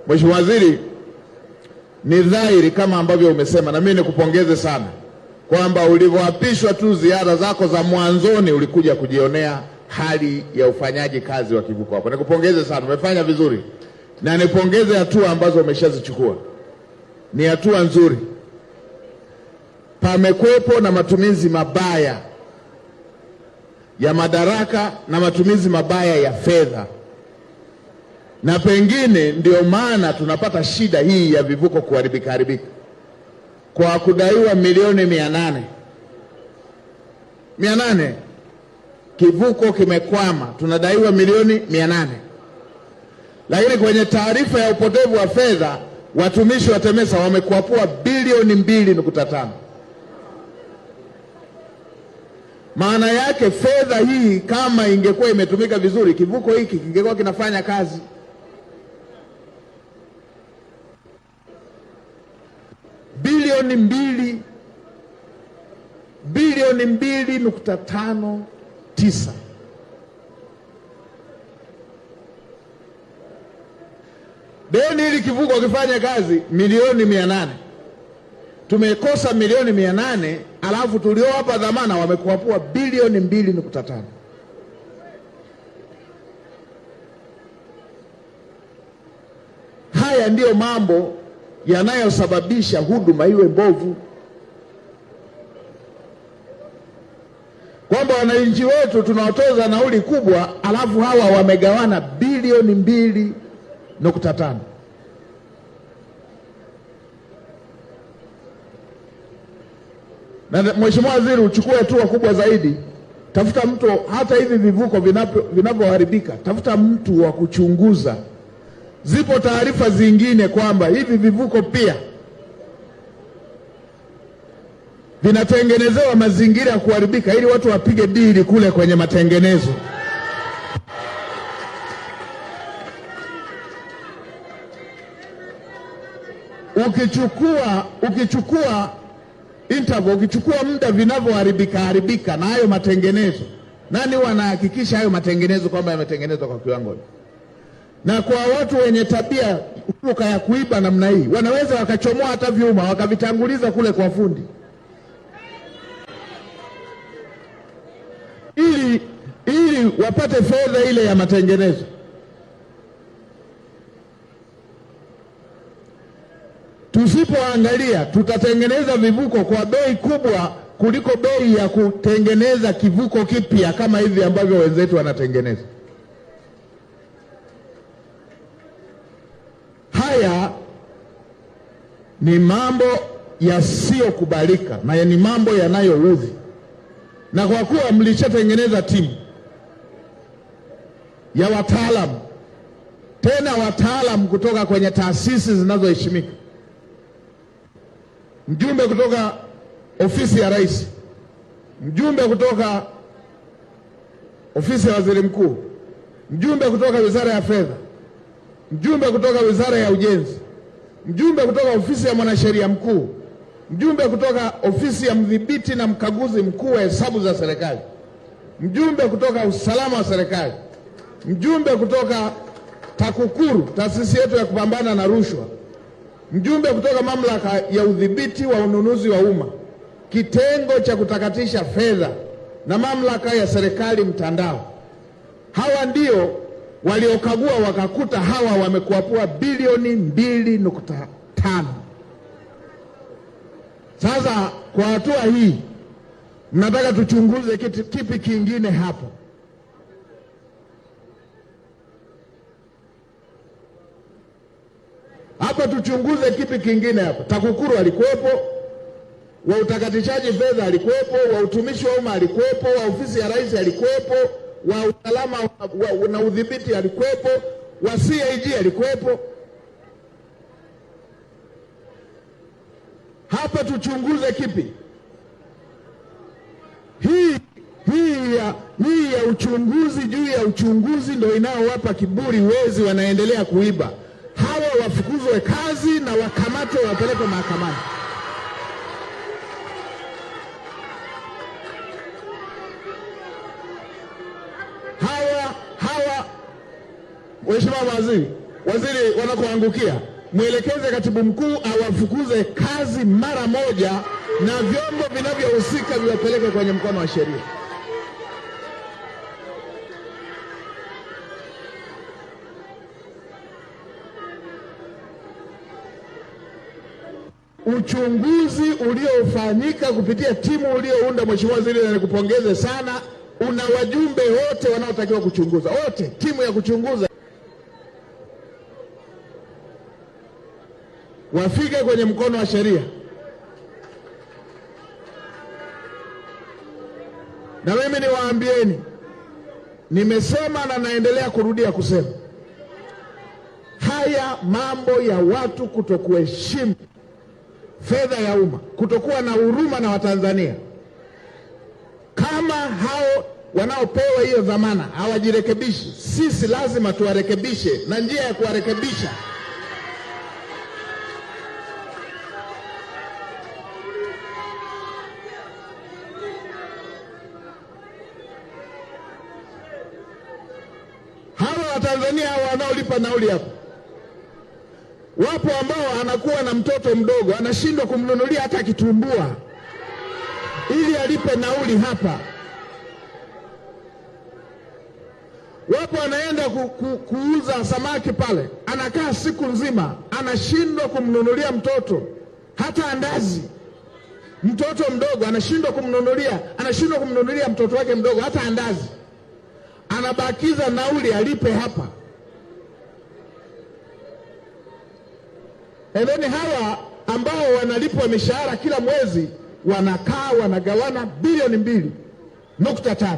Mheshimiwa Waziri, ni dhahiri kama ambavyo umesema, na mimi nikupongeze sana kwamba ulivyoapishwa tu ziara zako za mwanzoni ulikuja kujionea hali ya ufanyaji kazi wa kivuko hapo. Nikupongeze sana, umefanya vizuri, na nipongeze hatua ambazo umeshazichukua, ni hatua nzuri. Pamekwepo na matumizi mabaya ya madaraka na matumizi mabaya ya fedha, na pengine ndio maana tunapata shida hii ya vivuko kuharibika. Kwa kudaiwa milioni 800 kivuko kimekwama, tunadaiwa milioni 800. Lakini kwenye taarifa ya upotevu wa fedha watumishi wa TEMESA wamekwapua bilioni 2.5. Maana yake fedha hii kama ingekuwa imetumika vizuri, kivuko hiki kingekuwa kinafanya kazi. Bilioni 2.59. Deni hili kivuko kifanya kazi milioni 800. Tumekosa milioni 800, alafu tuliowapa dhamana wamekuapua bilioni 2.5. Haya ndiyo mambo yanayosababisha huduma iwe mbovu, kwamba wananchi wetu tunawatoza nauli kubwa, alafu hawa wamegawana bilioni 2.5. Na Mheshimiwa Waziri, uchukue hatua kubwa zaidi. Tafuta mtu, hata hivi vivuko vinavyoharibika, tafuta mtu wa kuchunguza. Zipo taarifa zingine kwamba hivi vivuko pia vinatengenezewa mazingira ya kuharibika ili watu wapige dili kule kwenye matengenezo. Ukichukua muda vinavyoharibika na hayo matengenezo, nani wanahakikisha hayo matengenezo kwamba yametengenezwa kwa kiwango? Na kwa watu wenye tabia huruka ya kuiba namna hii, wanaweza wakachomoa hata vyuma wakavitanguliza kule kwa fundi ili wapate fedha ile ya matengenezo. Tusipoangalia tutatengeneza vivuko kwa bei kubwa kuliko bei ya kutengeneza kivuko kipya kama hivi ambavyo wenzetu wanatengeneza. Haya ni mambo yasiyokubalika na ni mambo yanayoudhi. Na kwa kuwa mlishatengeneza timu ya wataalamu, tena wataalamu kutoka kwenye taasisi zinazoheshimika, mjumbe kutoka ofisi ya Rais, mjumbe kutoka ofisi ya Waziri Mkuu, mjumbe kutoka Wizara ya Fedha, mjumbe kutoka Wizara ya Ujenzi, mjumbe kutoka ofisi ya Mwanasheria Mkuu, mjumbe kutoka ofisi ya Mdhibiti na Mkaguzi Mkuu wa Hesabu za Serikali, mjumbe kutoka Usalama wa Serikali, mjumbe kutoka TAKUKURU, taasisi yetu ya kupambana na rushwa, mjumbe kutoka Mamlaka ya Udhibiti wa Ununuzi wa Umma, kitengo cha kutakatisha fedha na Mamlaka ya Serikali Mtandao. Hawa ndio waliokagua wakakuta hawa wamekuapua bilioni 2.5. Sasa kwa hatua hii mnataka tuchunguze kipi kingine hapo? Hapa tuchunguze kipi kingine hapo? TAKUKURU alikuwepo, wa utakatishaji fedha alikuwepo, wa utumishi wa umma alikuwepo, wa ofisi ya Rais alikuwepo, wa usalama na udhibiti alikuwepo, wa CAG alikuwepo. Hapa tuchunguze kipi? Hii ya uchunguzi juu ya uchunguzi ndio inaowapa kiburi wezi wanaendelea kuiba. Hawa wafukuzwe kazi na wakamatwe wapelekwe mahakamani. Mheshimiwa Waziri, waziri wanakoangukia, mwelekeze katibu mkuu awafukuze kazi mara moja na vyombo vinavyohusika viwapeleke kwenye mkono wa sheria. Uchunguzi uliofanyika kupitia timu uliounda, Mheshimiwa Waziri, na nikupongeze sana, una wajumbe wote wanaotakiwa kuchunguza, wote, timu ya kuchunguza wafike kwenye mkono wa sheria. Na mimi niwaambieni, nimesema na naendelea kurudia kusema, haya mambo ya watu kutokuheshimu fedha ya umma, kutokuwa na huruma na Watanzania, kama hao wanaopewa hiyo dhamana hawajirekebishi, sisi lazima tuwarekebishe, na njia ya kuwarekebisha hawa Watanzania hawa wanaolipa nauli hapa. Wapo ambao anakuwa na mtoto mdogo anashindwa kumnunulia hata kitumbua ili alipe nauli hapa. Wapo anaenda kuuza samaki pale, anakaa siku nzima, anashindwa kumnunulia mtoto hata andazi. Mtoto mdogo anashindwa kumnunulia mtoto wake mdogo hata andazi, anabakiza nauli alipe hapa. Then hawa ambao wanalipwa mishahara kila mwezi wanakaa wanagawana bilioni 2.5.